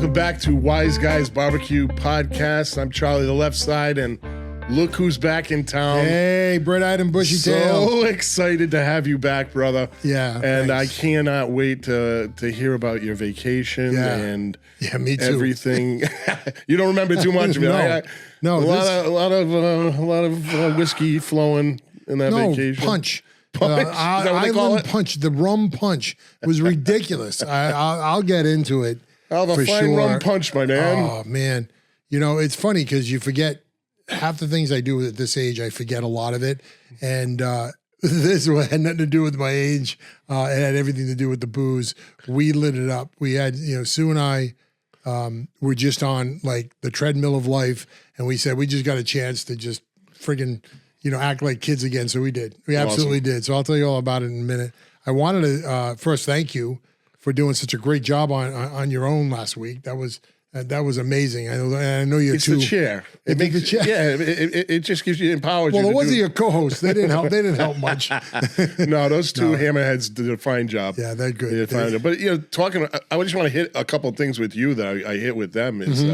Welcome back to Wise Guys BBQ Podcast. I'm Charlie, the left side, and look who's back in town. Hey, Bright-eyed and bushy-tailed. So excited to have you back, brother. Yeah, and thanks. I cannot wait to hear about your vacation and me too. everything. You don't remember too much of it. No, a lot of whiskey flowing in that vacation. Punch. Punch? Is that what they call it? Punch. The rum punch was ridiculous. I'll get into it. I'll have a fine rum punch, my man. Oh, man. You know, it's funny because you forget half the things I do at this age. I forget a lot of it. And this had nothing to do with my age. It had everything to do with the booze. We lit it up. We had, Sue and I were just on like the treadmill of life. And we said, we just got a chance to just friggin', act like kids again. So we did. We absolutely did. So I'll tell you all about it in a minute. I wanted to first thank you for doing such a great job on your own last week. That was amazing. I know you're too. It's the chair. It makes the chair. Yeah, it just gives you empowers. Well, it wasn't your co-host. They didn't help. They didn't help much. No, those two hammerheads did a fine job. Yeah, they're good. They did a fine job. But I just want to hit a couple of things with you that I hit with them is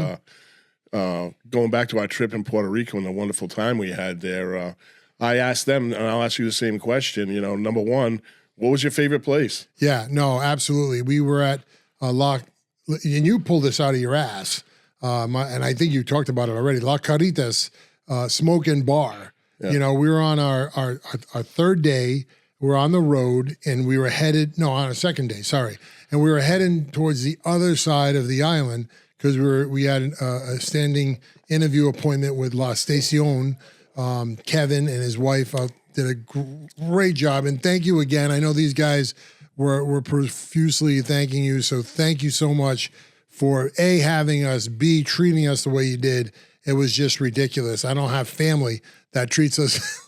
going back to our trip in Puerto Rico and the wonderful time we had there. I asked them, and I'll ask you the same question. Number one, what was your favorite place? Yeah, no, absolutely. We were at and you pulled this out of your ass, and I think you talked about it already, La Caritas Smoke and Bar. Yeah. We were on our third day. We're on the road, and we were headed, on our second day, sorry. And we were heading towards the other side of the island because we had a standing interview appointment with La Stacion. Kevin and his wife did a great job, and thank you again. I know these guys were profusely thanking you, so thank you so much for A, having us, B, treating us the way you did. It was just ridiculous. I don't have family that treats us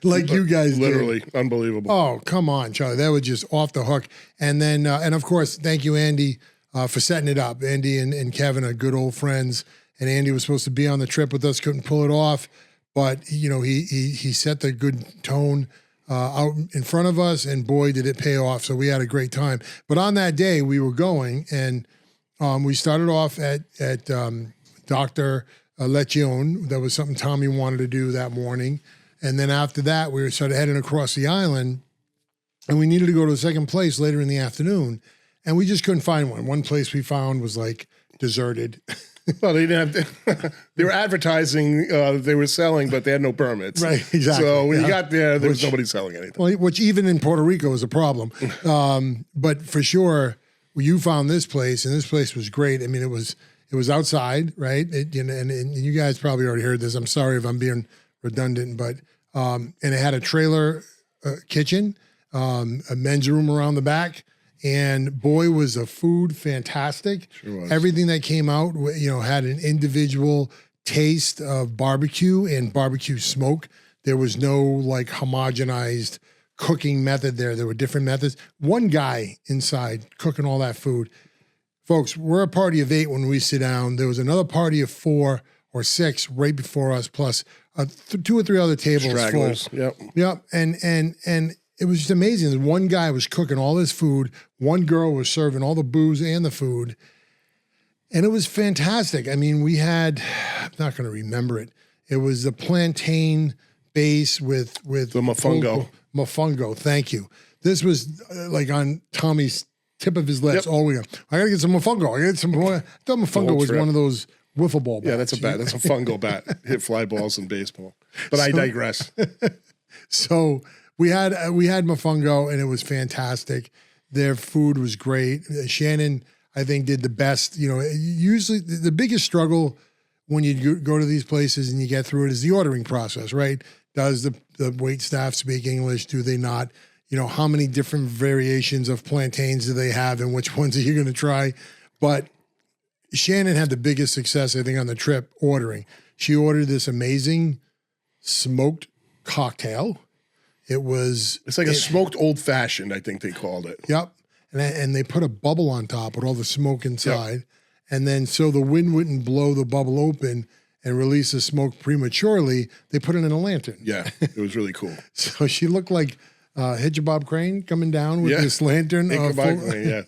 like you guys literally did. Unbelievable. Oh, come on, Charlie. That was just off the hook. And then, and of course, thank you, Andy, for setting it up. Andy and Kevin are good old friends, and Andy was supposed to be on the trip with us, couldn't pull it off. But, he set the good tone out in front of us, and boy, did it pay off. So we had a great time. But on that day, we were going, and we started off at Dr. Lechion. That was something Tommy wanted to do that morning. And then after that, we started heading across the island, and we needed to go to the second place later in the afternoon. And we just couldn't find one. One place we found was like deserted. Well, they didn't have. They were advertising. They were selling, but they had no permits. Right, exactly. So when you got there was nobody selling anything. Well, which even in Puerto Rico is a problem. But for sure, you found this place, and this place was great. I mean, it was outside, right? And you guys probably already heard this. I'm sorry if I'm being redundant, but and it had a trailer kitchen, a men's room around the back. And boy, was the food fantastic. Sure was. Everything that came out, had an individual taste of barbecue and barbecue smoke. There was no like homogenized cooking method there. There were different methods. One guy inside cooking all that food. Folks, we're a party of 8 when we sit down. There was another party of 4 or 6 right before us, plus 2 or 3 other tables Stragglers. full. Yep. And it was just amazing. One guy was cooking all this food. One girl was serving all the booze and the food. And it was fantastic. I mean, we had, I'm not going to remember it. It was the plantain base with the mofongo. Mofongo, thank you. This was like on Tommy's tip of his lips all week. I got to get some mofongo. I thought mofongo was one of those wiffle ball bats. Yeah, that's a bat. That's a fungo bat. Hit fly balls in baseball. But I digress. So we had mofongo, and it was fantastic. Their food was great. Shannon, I think, did the best. Usually the biggest struggle when you go to these places and you get through it is the ordering process, right? Does the wait staff speak English? Do they not? How many different variations of plantains do they have, and which ones are you going to try? But Shannon had the biggest success, I think, on the trip ordering. She ordered this amazing smoked cocktail. It's like a smoked old fashioned, I think they called it. Yep. And they put a bubble on top with all the smoke inside. Yep. And then so the wind wouldn't blow the bubble open and release the smoke prematurely, they put it in a lantern. Yeah, it was really cool. So she looked like Hitcha Bob Crane coming down with this lantern. Crane, yeah.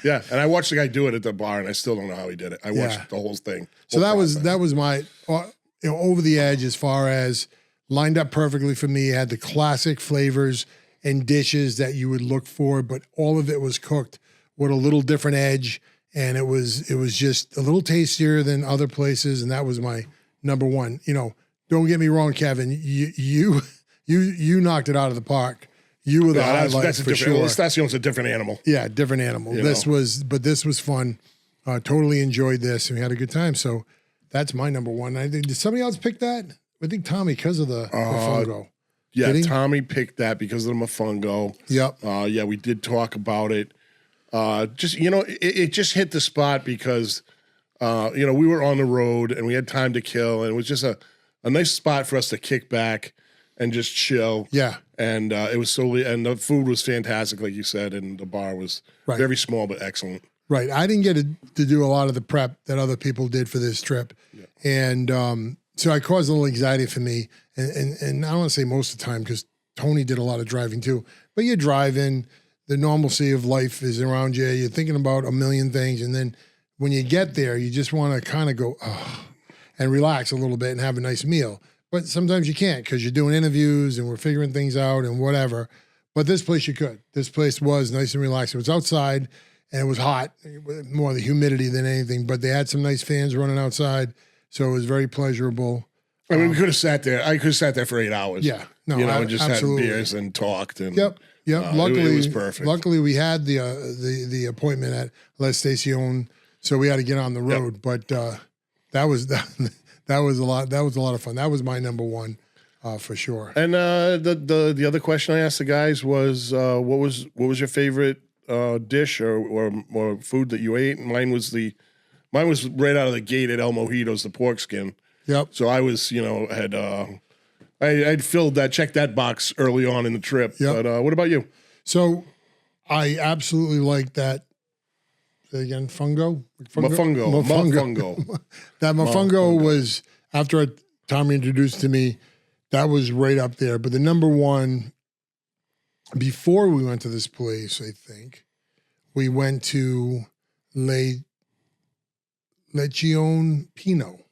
Yeah, and I watched the guy do it at the bar, and I still don't know how he did it. I watched the whole thing. So that was my over the edge as far as lined up perfectly for me. It had the classic flavors and dishes that you would look for, but all of it was cooked with a little different edge, and it was just a little tastier than other places, and that was my number one. Don't get me wrong, Kevin. You knocked it out of the park. You were the highlight for sure. Estacion's a different animal. Yeah, different animal. This was fun. Totally enjoyed this, and we had a good time. So that's my number one. Did somebody else pick that? I think Tommy because of the mofongo. Yeah, Tommy picked that because of the mofongo. Yep. Yeah, we did talk about it. It just hit the spot because we were on the road and we had time to kill, and it was just a nice spot for us to kick back and just chill. Yeah. And it was and the food was fantastic, like you said, and the bar was very small but excellent. Right. I didn't get to do a lot of the prep that other people did for this trip. Yeah. And so it caused a little anxiety for me. And I don't want to say most of the time because Tony did a lot of driving too. But you're driving, the normalcy of life is around you. You're thinking about a million things. And then when you get there, you just want to kind of go, and relax a little bit and have a nice meal. But sometimes you can't because you're doing interviews and we're figuring things out and whatever. But this place you could. This place was nice and relaxed. It was outside and it was hot, more the humidity than anything. But they had some nice fans running outside, so it was very pleasurable. I mean, we could have sat there. I could have sat there for 8 hours. Yeah, no, and just absolutely. Had beers and talked. And yep. Luckily, it was perfect. Luckily, we had the appointment at La Estacion, so we had to get on the road. Yep. But that was a lot. That was a lot of fun. That was my number one for sure. And the other question I asked the guys was, what was your favorite dish or food that you ate? And mine was right out of the gate at El Mojito's, the pork skin. Yep. So I was, I'd checked that box early on in the trip. Yep. But what about you? So I absolutely like that. Say again, mofongo. That mofongo was, after Tommy introduced to me, that was right up there. But the number one, before we went to this place, I think, we went to Lechion Pinot,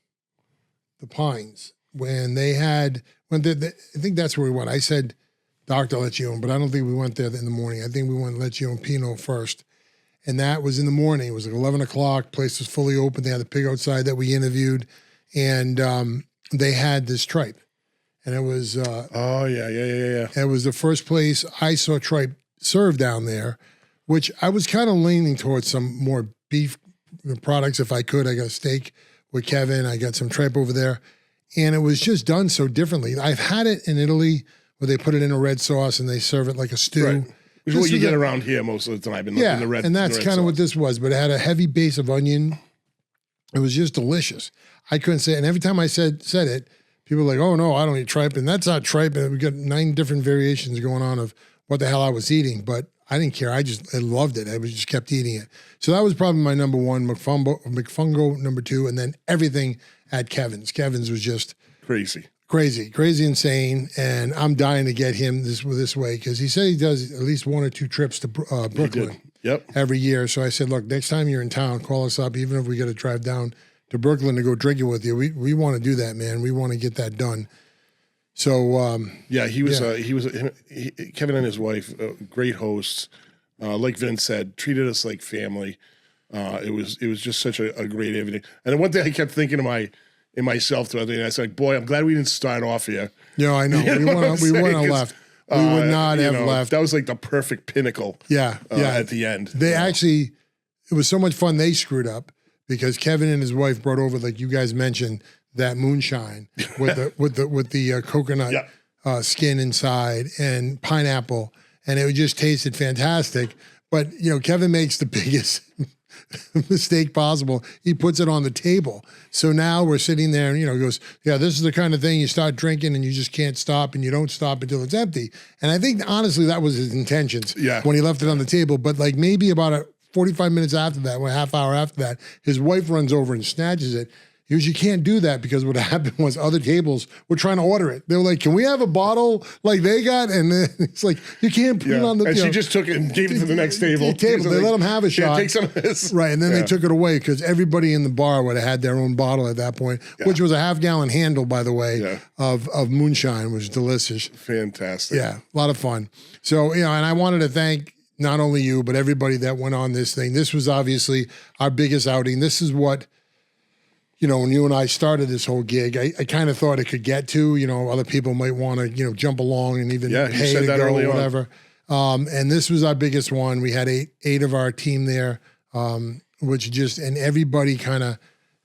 the Pines, when they had, I think that's where we went. I said Dr. Lechion, but I don't think we went there in the morning. I think we went Lechion Pinot first. And that was in the morning. It was like 11 o'clock. Place was fully open. They had the pig outside that we interviewed. And they had this tripe. And it was... It was the first place I saw tripe served down there, which I was kind of leaning towards some more beef products if I could. I got a steak with Kevin. I got some tripe over there. And it was just done so differently. I've had it in Italy where they put it in a red sauce and they serve it like a stew. Right. Which is what you get around here most of the time. In the red, and that's kind of what this was. But it had a heavy base of onion. It was just delicious. I couldn't say it. And every time I said it, people were like, oh, no, I don't eat tripe. And that's not tripe. And we got 9 different variations going on of what the hell I was eating. But I didn't care. I loved it. I just kept eating it. So that was probably my number one, mofongo number 2, and then everything at Kevin's. Kevin's was just crazy, insane, and I'm dying to get him this way because he said he does at least 1 or 2 trips to Brooklyn every year. So I said, look, next time you're in town, call us up, even if we got to drive down to Brooklyn to go drinking with you. We want to do that, man. We want to get that done. So Kevin and his wife, great hosts. Like Vince said, treated us like family. It was just such a great evening. And then one thing I kept thinking in myself throughout the day, I said, boy, I'm glad we didn't start off here. Yeah, I know. We wouldn't have left. We would not have left. That was like the perfect pinnacle. At the end. They actually, it was so much fun. They screwed up because Kevin and his wife brought over, like you guys mentioned, that moonshine with the coconut skin inside and pineapple, and it just tasted fantastic. But Kevin makes the biggest mistake possible. He puts it on the table. So now we're sitting there and, he goes, yeah, this is the kind of thing you start drinking and you just can't stop and you don't stop until it's empty. And I think, honestly, that was his intentions when he left it on the table. But like maybe about 45 minutes after that, or a half hour after that, his wife runs over and snatches it. He goes, you can't do that because what happened was other tables were trying to order it. They were like, can we have a bottle like they got? And then it's like, you can't put it on the And she just took it and gave it to the next table. They let them have a shot. Take some of this. Right. And then they took it away because everybody in the bar would have had their own bottle at that point, which was a half-gallon handle, by the way, of moonshine, which was delicious. Fantastic. Yeah, a lot of fun. So, and I wanted to thank not only you, but everybody that went on this thing. This was obviously our biggest outing. This is what, when you and I started this whole gig, I kind of thought it could get to, other people might want to, jump along and even pay to go or whatever. And this was our biggest one. We had eight of our team there, which and everybody kind of,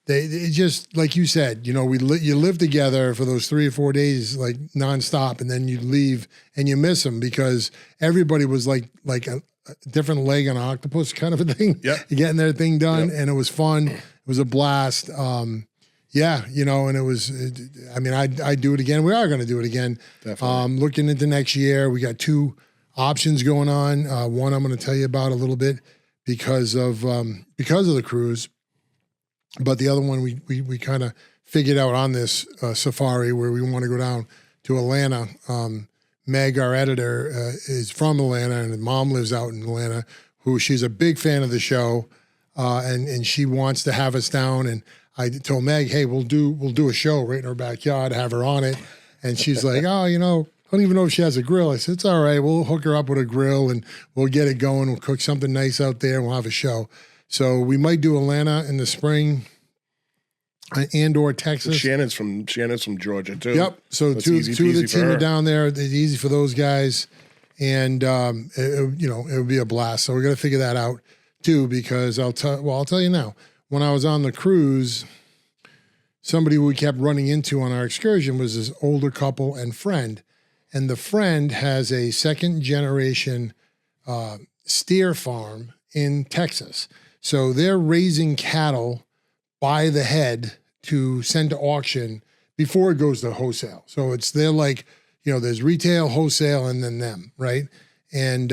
it just, like you said, you live together for those 3 or 4 days, like nonstop, and then you leave and you miss them because everybody was like a different leg on an octopus kind of a thing, getting their thing done. And it was fun. It was a blast. And it was, I'd do it again. We are going to do it again. Definitely. Looking into next year, we got 2 options going on. One I'm going to tell you about a little bit because of the cruise. But the other one we kind of figured out on this safari where we want to go down to Atlanta. Meg, our editor, is from Atlanta, and mom lives out in Atlanta. She's a big fan of the show, and she wants to have us down. And I told Meg, hey, we'll do a show right in her backyard, have her on it. And she's like, oh, I don't even know if she has a grill. I said, it's all right. We'll hook her up with a grill and we'll get it going. We'll cook something nice out there and we'll have a show. So we might do Atlanta in the spring and/or Texas. Shannon's from Georgia too. Yep. So two of the team are down there. It's easy for those guys, and it would be a blast. So we're gonna figure that out too, because I'll tell you now. When I was on the cruise, somebody we kept running into on our excursion was this older couple and friend, and the friend has a second generation steer farm in Texas. So they're raising cattle by the head to send to auction before it goes to wholesale. So they're like, there's retail, wholesale, and then them, right? And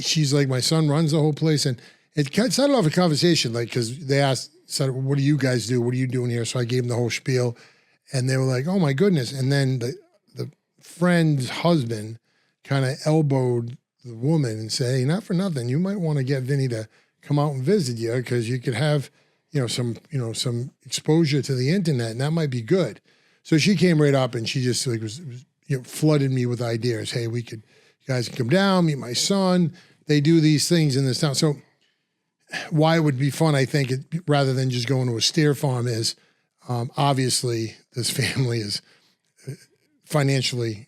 she's like, my son runs the whole place. And it started off a conversation, like, because they said, what do you guys do? What are you doing here? So I gave them the whole spiel. And they were like, oh my goodness. And then the friend's husband kind of elbowed the woman and say, hey, not for nothing, you might want to get Vinny to come out and visit you because you could have, some exposure to the internet, and that might be good. So she came right up and she just was flooded me with ideas. Hey, you guys can come down, meet my son. They do these things in this town. So why it would be fun, I think, rather than just going to a steer farm is obviously this family is financially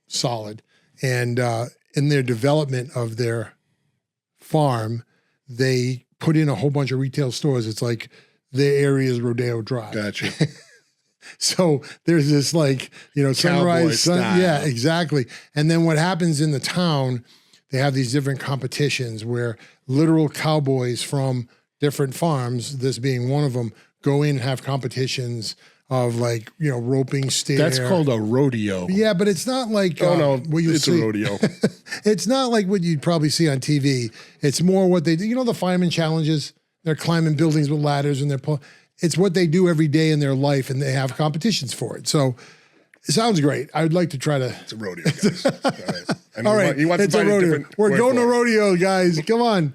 solid, and in their development of their farm, they put in a whole bunch of retail stores. It's like their area is Rodeo Drive. Gotcha. So there's this sunrise, style. Yeah, exactly. And then what happens in the town, they have these different competitions where literal cowboys from different farms, this being one of them, go in and have competitions of roping steer. That's called a rodeo. Yeah, but it's not like what you it's see. A rodeo. It's not like what you'd probably see on TV. It's more what they do. The fireman challenges. They're climbing buildings with ladders and it's what they do every day in their life, and they have competitions for it. So it sounds great. I would like to try to. It's a rodeo, guys. All right. All right. It's a rodeo. We're going to rodeo, guys. Come on.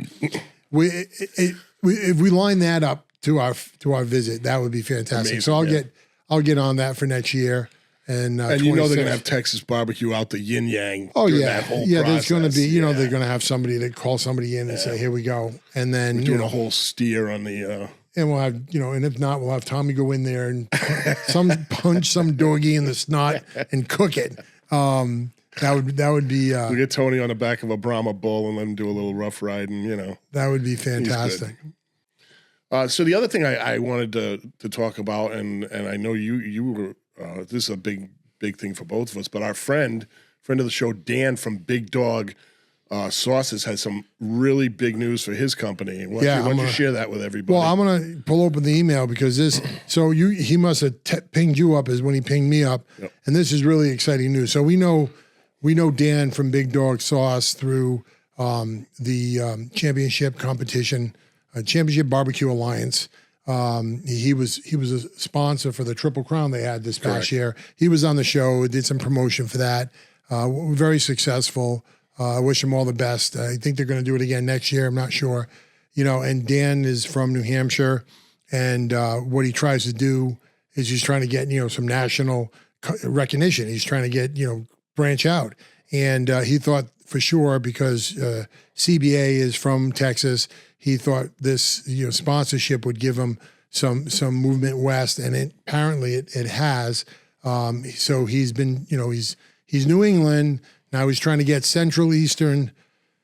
If we line that up to our visit, that would be fantastic. Amazing, so I'll get on that for next year. And they're going to have Texas barbecue out the yin yang. Oh yeah, that whole there's going to be they're going to have somebody to call somebody in and say, here we go, and then we're doing a whole steer on the. And we'll have and if not, we'll have Tommy go in there and punch some doggy in the snot and cook it. That would be. We get Tony on the back of a Brahma bull and let him do a little rough riding. That would be fantastic. So the other thing I wanted to talk about, and I know you were. This is a big thing for both of us, but our friend of the show, Dan from Big Dog Sauces, has some really big news for his company. Why don't you share that with everybody? Well, I'm going to pull open the email because he must have pinged you up as when he pinged me up. Yep. And this is really exciting news. So we know Dan from Big Dog Sauce through the championship competition, Championship Barbecue Alliance. He was a sponsor for the Triple Crown they had this past Correct. year. He was on the show, did some promotion for that. Very successful. I wish him all the best. I think they're going to do it again next year. I'm not sure. And Dan is from New Hampshire, and what he tries to do is he's trying to get, some national recognition. He's trying to get, branch out. And he thought for sure, because CBA is from Texas, he thought this, sponsorship would give him some movement west, and apparently it has. So he's been, he's New England. Now he's trying to get Central Eastern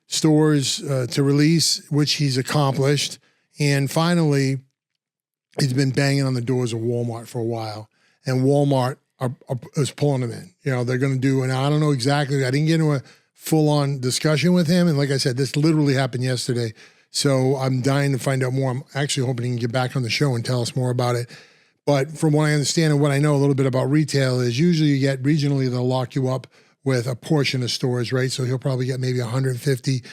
stores to release, which he's accomplished. And finally, he's been banging on the doors of Walmart for a while, and Walmart is pulling him in. They're going to do, and I don't know exactly. I didn't get into a full-on discussion with him, and like I said, this literally happened yesterday. So I'm dying to find out more. I'm actually hoping he can get back on the show and tell us more about it. But from what I understand and what I know a little bit about retail is usually you get regionally, they'll lock you up with a portion of stores, right? So he'll probably get maybe 150,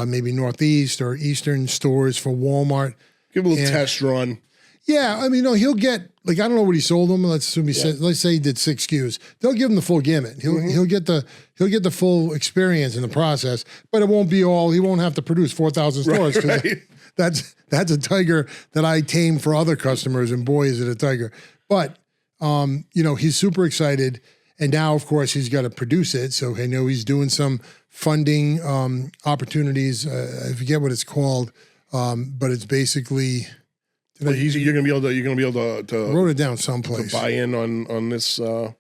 maybe Northeast or Eastern stores for Walmart. Give a little test run. Yeah, I mean, no, he'll get, like, I don't know what he sold them. Let's assume let's say he did 6 SKUs. They'll give him the full gamut. He'll get the full experience in the process, but it won't be all. He won't have to produce 4,000 stores. Right. That's a tiger that I tame for other customers, and boy, is it a tiger. But he's super excited, and now, of course, he's got to produce it. So I know he's doing some funding opportunities. I forget what it's called, but it's basically. You're gonna be able to wrote it down someplace. buy in on this. A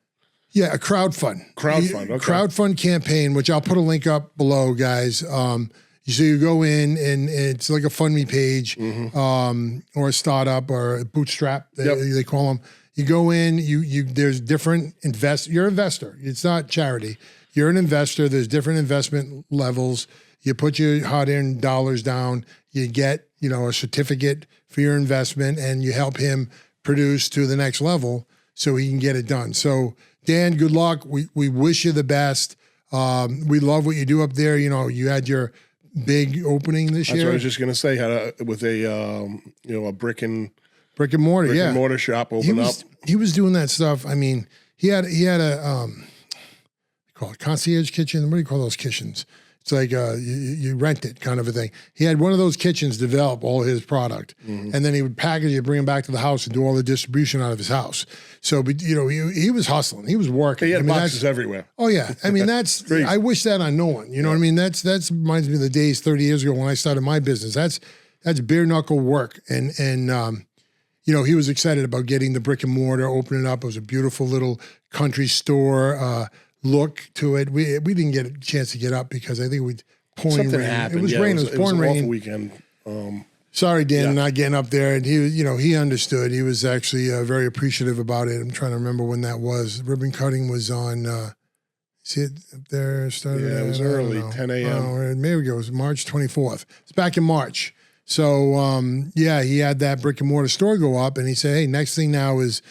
crowdfund. Crowdfund, okay. Crowdfund campaign, which I'll put a link up below, guys. So you go in, and it's like a Fund Me page, or a startup or a bootstrap, they call them. You go in, there's different you're an investor. It's not charity. You're an investor. There's different investment levels. You put your hard-earned dollars down. You get, a certificate for your investment, and you help him produce to the next level so he can get it done. So, Dan, good luck. We wish you the best. We love what you do up there. You had your big opening this year. That's what I was just gonna say. With a brick and mortar shop open up. He was doing that stuff. I mean, he had a call it concierge kitchen. What do you call those kitchens? It's like you rent it kind of a thing. He had one of those kitchens develop all his product, and then he would package it, bring it back to the house, and do all the distribution out of his house. So, he was hustling. He was working. He had boxes everywhere. Oh yeah, I mean that's. I wish that on no one. You know what I mean? That's reminds me of the days 30 years ago when I started my business. That's bare knuckle work, and he was excited about getting the brick and mortar, opening up. It was a beautiful little country store. Look to it. We didn't get a chance to get up because I think we pouring rain. Happened. It was rain. It was pouring rain. Awful weekend. Sorry, Dan, not getting up there. And he understood. He was actually very appreciative about it. I'm trying to remember when that was. Ribbon cutting was on. See it up there? Started. Yeah, it was early, 10 a.m. Oh, maybe it was March 24th. It's back in March. So he had that brick and mortar store go up, and he said, "Hey, next thing now is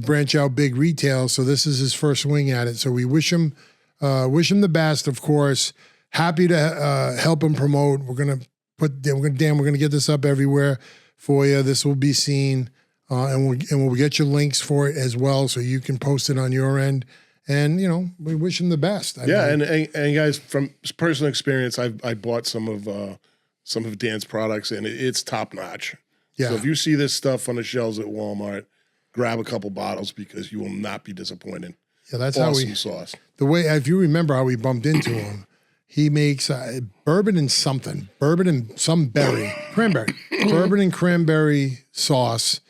branch out big retail." So this is his first swing at it. So we wish him the best, of course. Happy to help him promote. We're gonna get this up everywhere for you. This will be seen, and we'll get your links for it as well, so you can post it on your end. And we wish him the best. I mean, and guys, from personal experience, I bought some of Dan's products, and it's top notch. Yeah. So if you see this stuff on the shelves at Walmart, grab a couple bottles because you will not be disappointed. Yeah, that's awesome sauce. The way, if you remember how we bumped into him, he makes bourbon and some berry, cranberry, bourbon and cranberry sauce.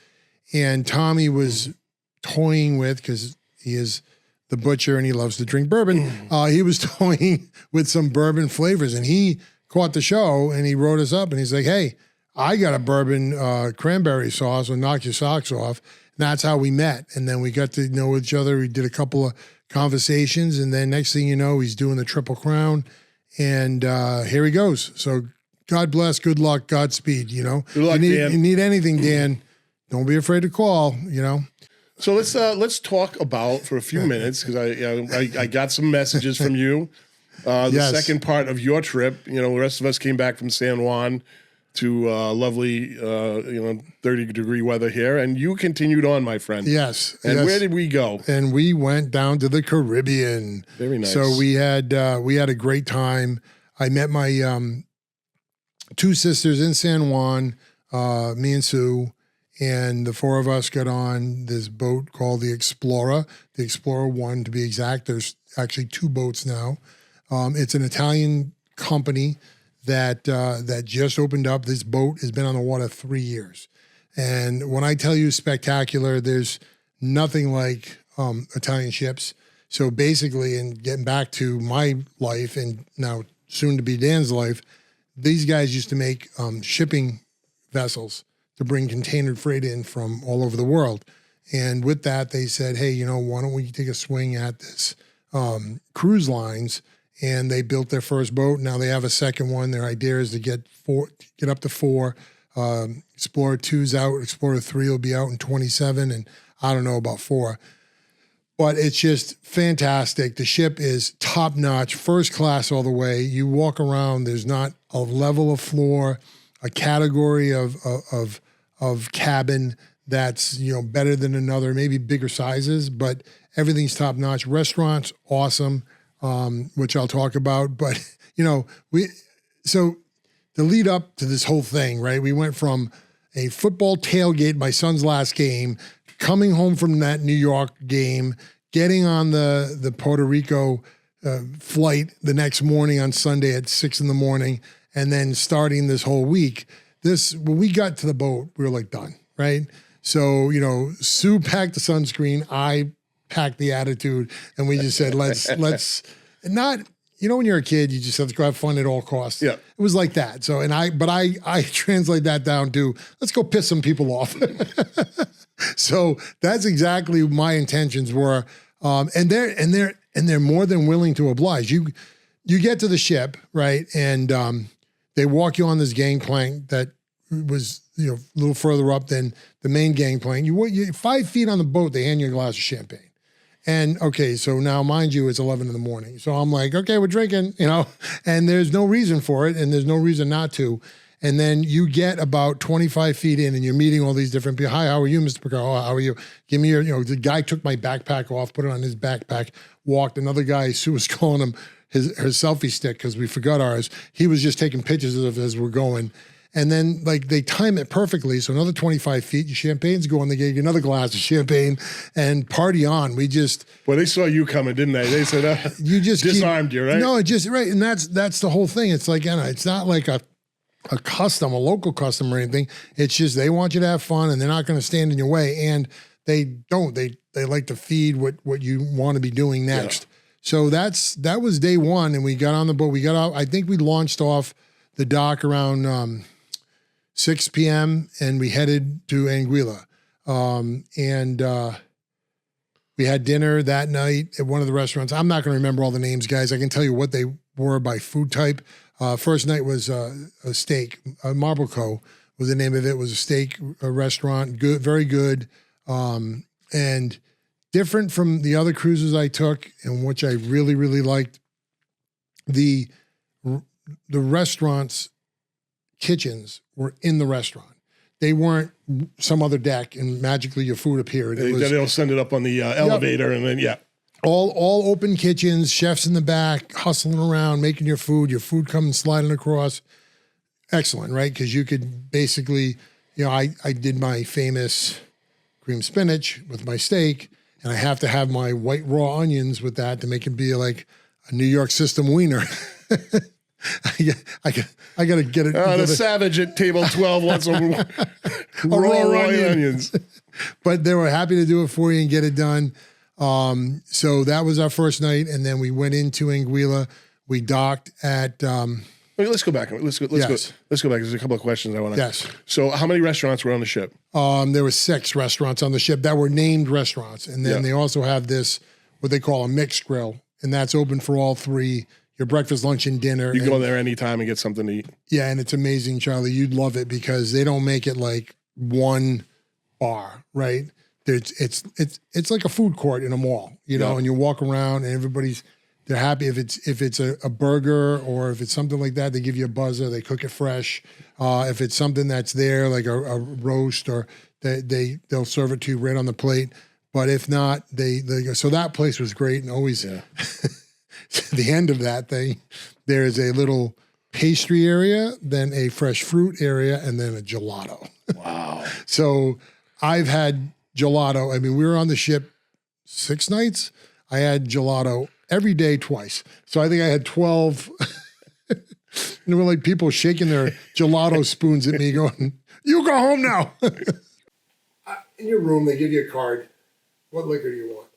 And Tommy was toying with, because he is the butcher and he loves to drink bourbon. He was toying with some bourbon flavors, and he caught the show and he wrote us up and he's like, "Hey, I got a bourbon cranberry sauce, will knock your socks off." And that's how we met. And then we got to know each other. We did a couple of conversations, and then next thing you know, he's doing the Triple Crown, and here he goes. So God bless, good luck, Godspeed. Good luck, Dan. You need anything, Dan, don't be afraid to call. So let's talk about for a few minutes, because I got some messages from you. The second part of your trip, the rest of us came back from San Juan. to lovely, 30-degree weather here, and you continued on, my friend. Yes. And where did we go? And we went down to the Caribbean. Very nice. So we had a great time. I met my two sisters in San Juan, me and Sue, and the four of us got on this boat called the Explorer 1 to be exact. There's actually two boats now. It's an Italian company that just opened up. This boat has been on the water 3 years. And when I tell you spectacular, there's nothing like Italian ships. So basically, and getting back to my life and now soon to be Dan's life, these guys used to make shipping vessels to bring container freight in from all over the world. And with that, they said, hey, why don't we take a swing at this cruise lines? And they built their first boat. Now they have a second one. Their idea is to get up to 4. Explorer 2's out. Explorer 3 will be out in 27, and I don't know about 4. But it's just fantastic. The ship is top notch, first class all the way. You walk around. There's not a level of floor, a category of cabin that's better than another. Maybe bigger sizes, but everything's top notch. Restaurants awesome. Which I'll talk about, but so the lead up to this whole thing, right? We went from a football tailgate, my son's last game, coming home from that New York game, getting on the Puerto Rico flight the next morning on Sunday at 6 a.m, and then starting this whole week. When we got to the boat, we were like done, right? So, Sue packed the sunscreen, I packed the attitude, and we just said, let's not, when you're a kid, you just have to go have fun at all costs. Yeah. It was like that. So, but I translate that down to, let's go piss some people off. So that's exactly my intentions were. And they're more than willing to oblige. You get to the ship, right? And they walk you on this gangplank that was, a little further up than the main gangplank. You 5 feet on the boat, they hand you a glass of champagne. And okay, so now mind you, it's 11 a.m. So I'm like, okay, we're drinking, and there's no reason for it, and there's no reason not to. And then you get about 25 feet in, and you're meeting all these different people. Hi, how are you, Mr. Picard? Oh, how are you? Give me your, the guy took my backpack off, put it on his backpack, walked. Another guy, Sue was calling him her selfie stick because we forgot ours. He was just taking pictures of it as we're going. And then, they time it perfectly. So another 25 feet, your champagne's going. They gave you another glass of champagne and party on. We just... Well, they saw you coming, didn't they? They said, you just disarmed you, right? No, right. And that's the whole thing. It's like, it's not like a local custom or anything. It's just they want you to have fun, and they're not going to stand in your way. And they don't. They like to feed what you want to be doing next. Yeah. So that was day one, and we got on the boat. We got out. I think we launched off the dock around 6 p.m. and we headed to Anguilla. We had dinner that night at one of the restaurants. I'm not going to remember all the names, guys. I can tell you what they were by food type. First night was a steak. Marble Co. was the name of it. It was a steak restaurant. Good, very good. And different from the other cruises I took, and which I really, really liked. The restaurant's kitchens were in the restaurant. They weren't some other deck and magically your food appeared. They'll send it up on the elevator, and then, all open kitchens, chefs in the back, hustling around, making your food coming sliding across. Excellent, right? Because you could basically, I did my famous cream spinach with my steak, and I have to have my white raw onions with that to make it be like a New York system wiener. I got to get it. The savage at table 12 wants some raw onions. But they were happy to do it for you and get it done. So that was our first night, and then we went into Anguilla. We docked at. Let's go back. Let's go back. There's a couple of questions I want to. Yes. So, how many restaurants were on the ship? There were 6 restaurants on the ship that were named restaurants, and then they also have this what they call a mixed grill, and that's open for all 3. Your breakfast, lunch, and dinner. You go there anytime and get something to eat. Yeah, and it's amazing, Charlie. You'd love it because they don't make it like one bar, right? It's like a food court in a mall, and you walk around and They're happy if it's a burger or if it's something like that. They give you a buzzer. They cook it fresh. If it's something that's there, like a roast, or they'll serve it to you right on the plate. But if not, they go. So that place was great, and always at the end of that thing, there is a little pastry area, then a fresh fruit area, and then a gelato. Wow. So I've had gelato. I mean, we were on the ship 6 nights. I had gelato every day twice. So I think I had 12. And there were like people shaking their gelato spoons at me going, you go home now. In your room, they give you a card. What liquor do you want?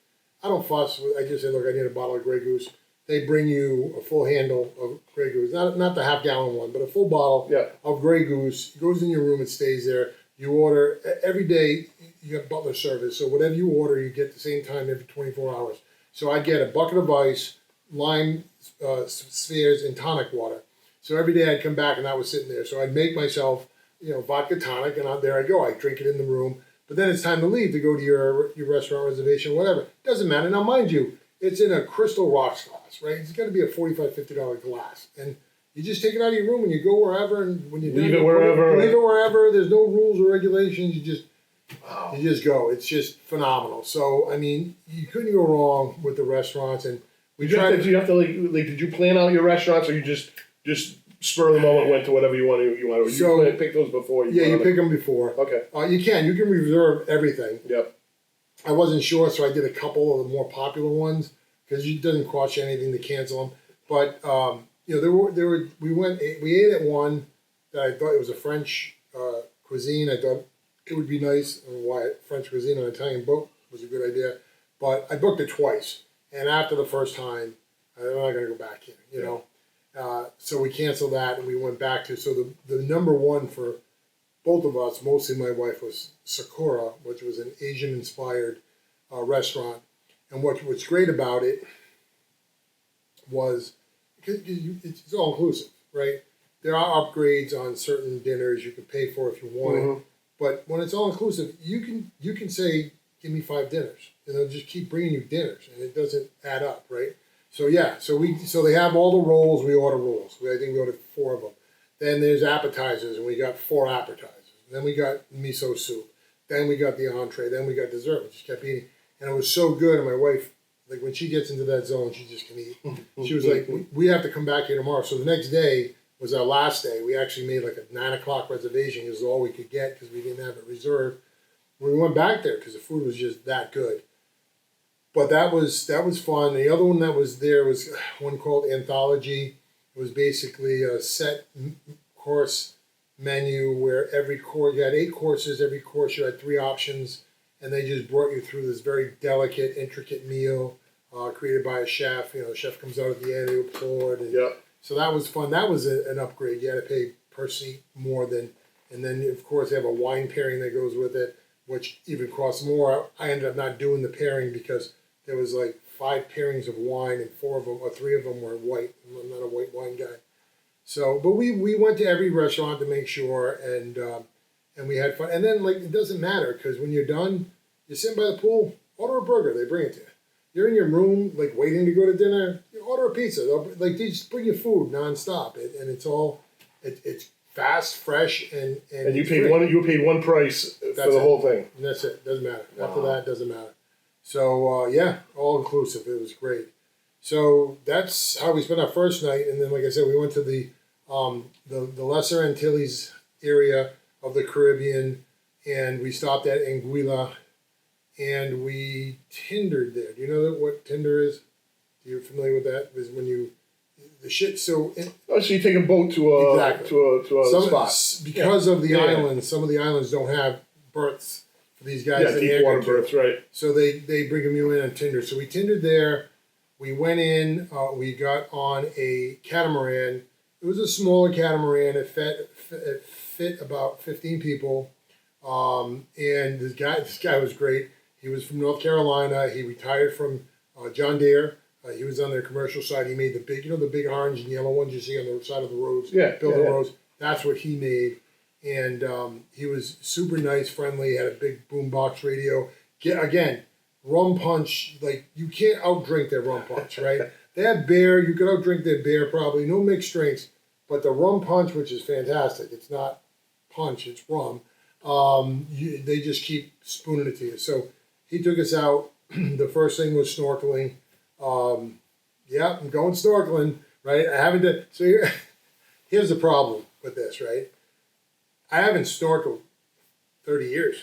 I don't fuss. I just say, look, I need a bottle of Grey Goose. They bring you a full handle of Grey Goose. Not the half-gallon one, but a full bottle of Grey Goose. It goes in your room. It stays there. You order. Every day, you get butler service. So whatever you order, you get the same time every 24 hours. So I get a bucket of ice, lime spheres, and tonic water. So every day I'd come back and I was sitting there. So I'd make myself, vodka tonic, and there I go. I drink it in the room. But then it's time to leave to go to your restaurant reservation, whatever. Doesn't matter. Now, mind you, it's in a crystal rocks glass, right? It's going to be a $45, $50 glass. And you just take it out of your room and you go wherever. And when you leave it wherever. Leave it wherever. There's no rules or regulations. You just go. It's just phenomenal. So, I mean, you couldn't go wrong with the restaurants. And did you plan out your restaurants, or you just spur of the moment went to whatever you wanted? You pick those before? You pick them before. Okay. You can reserve everything. Yep. I wasn't sure, so I did a couple of the more popular ones because it doesn't cost you anything to cancel them. But we ate at one that I thought it was a French cuisine. I thought it would be nice. I don't know why French cuisine on an Italian boat was a good idea, but I booked it twice, and after the first time, I'm not going to go back in. So we canceled that, and we went back to the number one for both of us, mostly my wife, was Sakura, which was an Asian-inspired restaurant. And what's great about it was it's all-inclusive, right? There are upgrades on certain dinners you can pay for if you want it. But when it's all-inclusive, you can say, give me 5 dinners. And they'll just keep bringing you dinners, and it doesn't add up, right? So, so they have all the rolls. We order rolls. I think we ordered 4 of them. Then there's appetizers, and we got 4 appetizers. Then we got miso soup. Then we got the entree. Then we got dessert. We just kept eating. And it was so good. And my wife, like when she gets into that zone, she just can eat. She was like, we have to come back here tomorrow. So the next day was our last day. We actually made like a 9 o'clock reservation. It was all we could get because we didn't have it reserved. We went back there because the food was just that good. But that was fun. The other one that was there was one called Anthology. It was basically a set course menu where every course, you had 8 courses. Every course you had 3 options, and they just brought you through this very delicate, intricate meal created by a chef. The chef comes out at the end, he'll applaud. So that was fun. That was an upgrade. You had to pay per seat more than, and then of course they have a wine pairing that goes with it, which even costs more. I ended up not doing the pairing because there was like 5 pairings of wine, and 4 of them or 3 of them were white. I'm not a white wine guy. So, but we went to every restaurant to make sure, and we had fun. And then it doesn't matter because when you're done, you're sitting by the pool, order a burger, they bring it to you. You're in your room waiting to go to dinner, you order a pizza. They just bring you food nonstop, and it's all it's fast, fresh, and you paid one price for the whole thing. And that's it. Doesn't matter. Wow. After that, it doesn't matter. So all inclusive. It was great. So that's how we spent our first night, and then like I said, we went to the Lesser Antilles area of the Caribbean, and we stopped at Anguilla, and we tindered there. Do you know what tinder is? Are you familiar with that? Is when you so you take a boat to a spot because of the islands. Some of the islands don't have berths for these guys. Yeah, deep water berths, right? So they bring you in on Tinder. So we tindered there. We went in. We got on a catamaran. It was a smaller catamaran. It fit about 15 people. And this guy was great. He was from North Carolina. He retired from John Deere. He was on their commercial side. He made the big orange and yellow ones you see on the side of the roads. Building roads. That's what he made. And he was super nice, friendly. Had a big boombox radio. Again, rum punch. You can't outdrink their rum punch, right? They have beer. You could outdrink their beer probably. No mixed drinks. But the rum punch, which is fantastic. It's not punch, it's rum. They just keep spooning it to you. So he took us out. The first thing was snorkeling. Yeah, I'm going snorkeling, right? I haven't done. So here's the problem with this, right? I haven't snorkeled 30 years.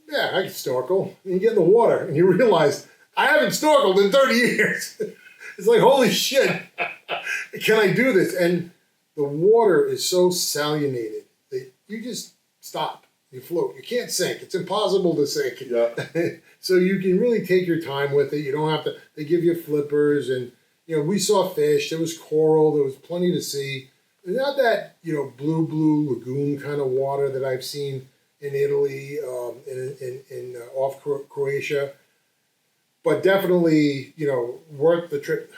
Yeah, I can snorkel. And you get in the water and you realize I haven't snorkeled in 30 years. It's like, holy shit, can I do this? And the water is so salinated that you just stop. You float. You can't sink. It's impossible to sink. Yeah. So you can really take your time with it. You don't have to, they give you flippers and, we saw fish. There was coral. There was plenty to see. Not that, blue lagoon kind of water that I've seen in Italy, in off Croatia. But definitely, worth the trip.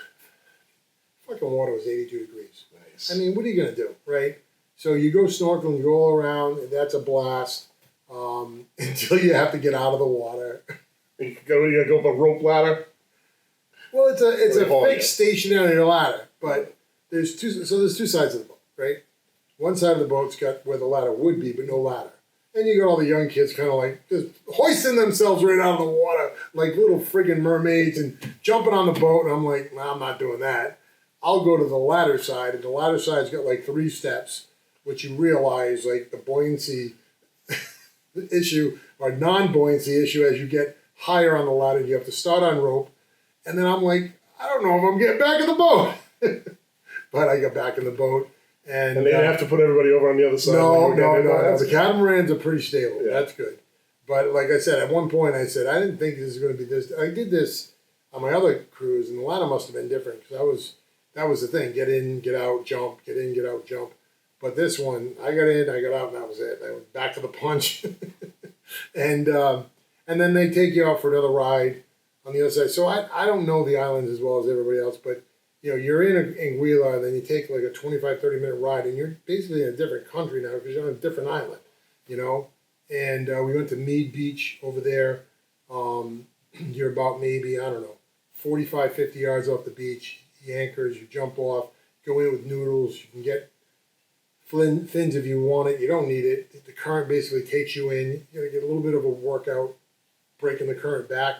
Fucking water was 82 degrees. Nice. I mean, what are you going to do, right? So you go snorkeling, you go all around, and that's a blast until you have to get out of the water. You gotta go up a rope ladder. Well, it's a fixed stationary ladder, but there's two sides of the boat, right? One side of the boat's got where the ladder would be, but no ladder. And you got all the young kids kind of like just hoisting themselves right out of the water like little friggin' mermaids and jumping on the boat. And I'm like, nah, I'm not doing that. I'll go to the ladder side, and the ladder side's got like 3 steps, which you realize like the buoyancy issue or non-buoyancy issue as you get higher on the ladder. You have to start on rope. And then I'm like, I don't know if I'm getting back in the boat. But I got back in the boat. And they have to put everybody over on the other side. No. The catamarans are pretty stable. Yeah. That's good. But like I said, at one point I said, I didn't think this was going to be this. I did this on my other cruise, and the ladder must have been different because that was the thing. Get in, get out, jump. Get in, get out, jump. But this one, I got in, I got out, and that was it. I went back to the punch. And then they take you out for another ride on the other side. So I don't know the islands as well as everybody else, but you're in Anguilla, and then you take like a 25, 30-minute ride, and you're basically in a different country now because you're on a different island, And we went to Mead Beach over there. You're about maybe, 45, 50 yards off the beach. The anchors, you jump off, go in with noodles. You can get fins if you want it. You don't need it. The current basically takes you in. You got to get a little bit of a workout, breaking the current back.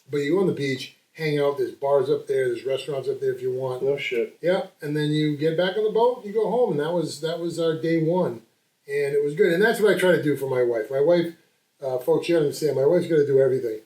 But you go on the beach, hang out. There's bars up there. There's restaurants up there if you want. No shit. Yeah, and then you get back on the boat. You go home, and that was our day one, and it was good. And that's what I try to do for my wife. My wife, folks, you understand. My wife's got to do everything,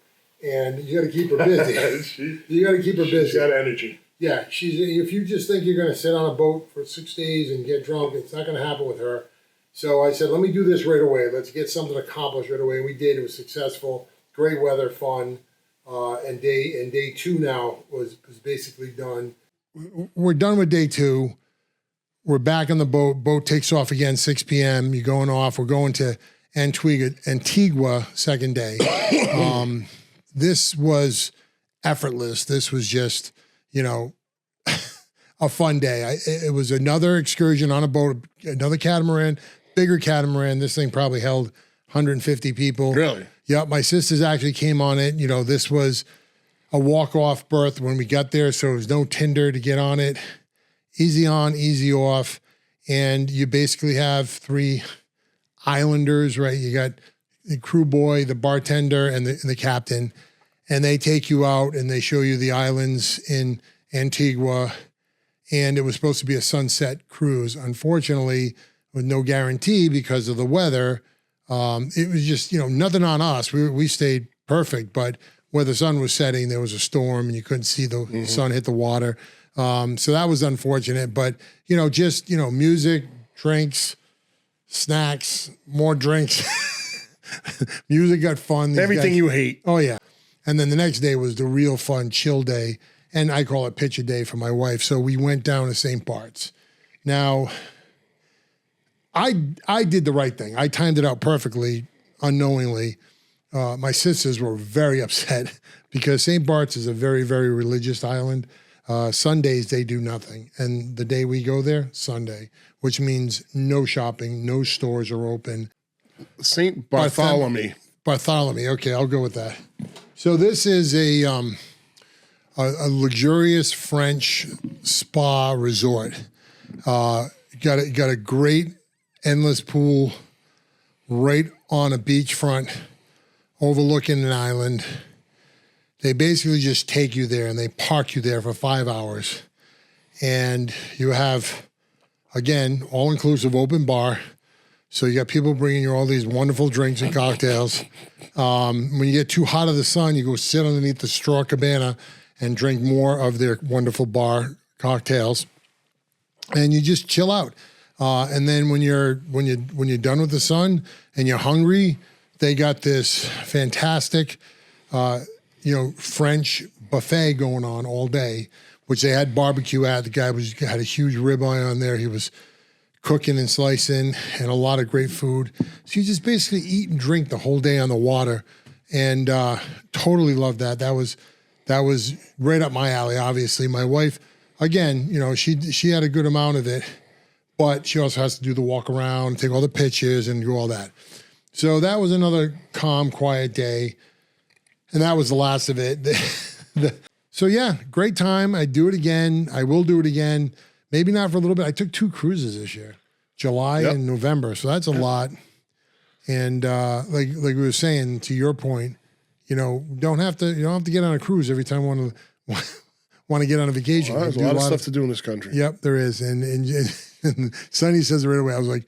and you got to keep her busy. You got to keep her busy. She's got energy. Yeah, if you just think you're going to sit on a boat for 6 days and get drunk, it's not going to happen with her. So I said, let me do this right away. Let's get something accomplished right away. And we did. It was successful. Great weather, fun. And day 2 now was basically done. We're done with day 2. We're back on the boat. Boat takes off again, 6 p.m. You're going off. We're going to Antigua second day. This was effortless. This was just, a fun day. It was another excursion on a boat, another catamaran, bigger catamaran. This thing probably held 150 people. Really? Yep. My sisters actually came on it. This was a walk-off berth when we got there, so there was no Tinder to get on it. Easy on, easy off. And you basically have 3 islanders, right? You got the crew boy, the bartender, and the captain. And they take you out and they show you the islands in Antigua. And it was supposed to be a sunset cruise. Unfortunately, with no guarantee because of the weather, it was just, nothing on us. We stayed perfect, but where the sun was setting, there was a storm and you couldn't see the sun hit the water. So that was unfortunate, but, just, music, drinks, snacks, more drinks. Music got fun. These Everything guys, you hate. Oh, yeah. And then the next day was the real fun, chill day. And I call it picture day for my wife. So we went down to St. Bart's. Now, I did the right thing. I timed it out perfectly, unknowingly. My sisters were very upset because St. Bart's is a very, very religious island. Sundays, they do nothing. And the day we go there, Sunday, which means no shopping, no stores are open. St. Bartholomew. Bartholomew. Okay, I'll go with that. So this is a a luxurious French spa resort. Got a great endless pool right on a beachfront overlooking an island. They basically just take you there and they park you there for 5 hours. And you have, again, all-inclusive open bar. So you got people bringing you all these wonderful drinks and cocktails. When you get too hot of the sun, you go sit underneath the straw cabana and drink more of their wonderful bar cocktails. And you just chill out. And then when you're done with the sun and you're hungry, they got this fantastic French buffet going on all day, which they had barbecue at. The guy had a huge ribeye on there. He was cooking and slicing and a lot of great food. So you just basically eat and drink the whole day on the water, and totally loved that. That was right up my alley. Obviously, my wife, again, she had a good amount of it, but she also has to do the walk around, take all the pictures, and do all that. So that was another calm, quiet day. And that was the last of it. So yeah, great time. I'd do it again. I will do it again. Maybe not for a little bit. I took 2 cruises this year, July and November. So that's a lot. And like we were saying, to your point, you don't have to get on a cruise every time you want to get on a vacation. Well, there's a lot of stuff to do in this country. Yep, there is. And Sonny says it right away.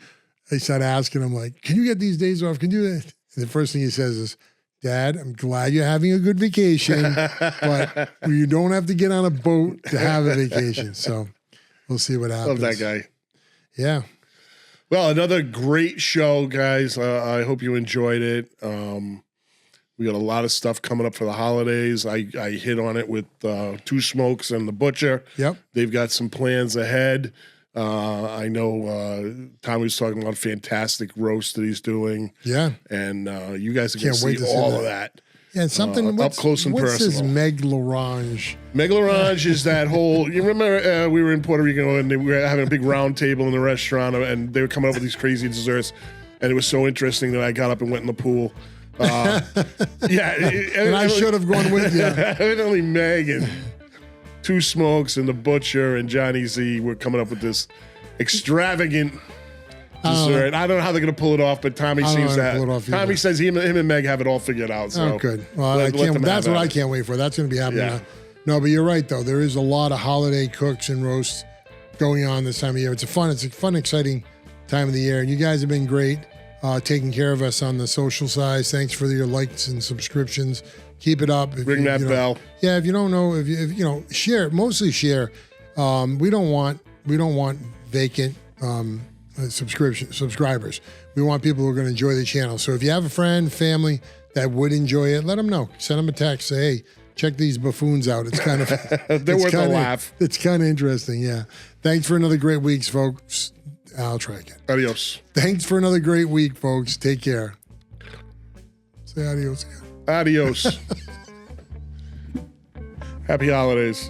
I started asking him, like, can you get these days off? Can you do that? And the first thing he says is, Dad, I'm glad you're having a good vacation, but you don't have to get on a boat to have a vacation. So we'll see what happens. Love that guy. Yeah. Well, another great show, guys. I hope you enjoyed it. We got a lot of stuff coming up for the holidays. I hit on it with Two Smokes and the Butcher. Yep. They've got some plans ahead. I know Tommy was talking about a fantastic roast that he's doing. Yeah. And you guys are going to see all of that. Yeah, and something up close and personal. What's this Meg L'Orange? Meg L'Orange is that whole. You remember we were in Puerto Rico and we were having a big round table in the restaurant and they were coming up with these crazy desserts, and it was so interesting that I got up and went in the pool. Yeah, and I should have gone with you. Evidently, Meg and Two Smokes and the Butcher and Johnny Z were coming up with this extravagant dessert. I don't know how they're going to pull it off, but Tommy seems to. Tommy says him and Meg have it all figured out. So oh, good. Well, that's what I can't wait for. That's going to be happening. Yeah. No, but you're right though. There is a lot of holiday cooks and roasts going on this time of year. It's a fun, exciting time of the year, and you guys have been great taking care of us on the social side. Thanks for your likes and subscriptions. Keep it up. Ring that bell. Yeah, if you don't know, if share. Mostly share. We don't want vacant subscribers. We want people who are going to enjoy the channel. So if you have a friend, family that would enjoy it, let them know. Send them a text. Say, hey, check these buffoons out. It's kind of they're worth a laugh. It's kind of interesting. Yeah. Thanks for another great week, folks. I'll try again. Adios. Thanks for another great week, folks. Take care. Say adios again. Adios. Happy holidays.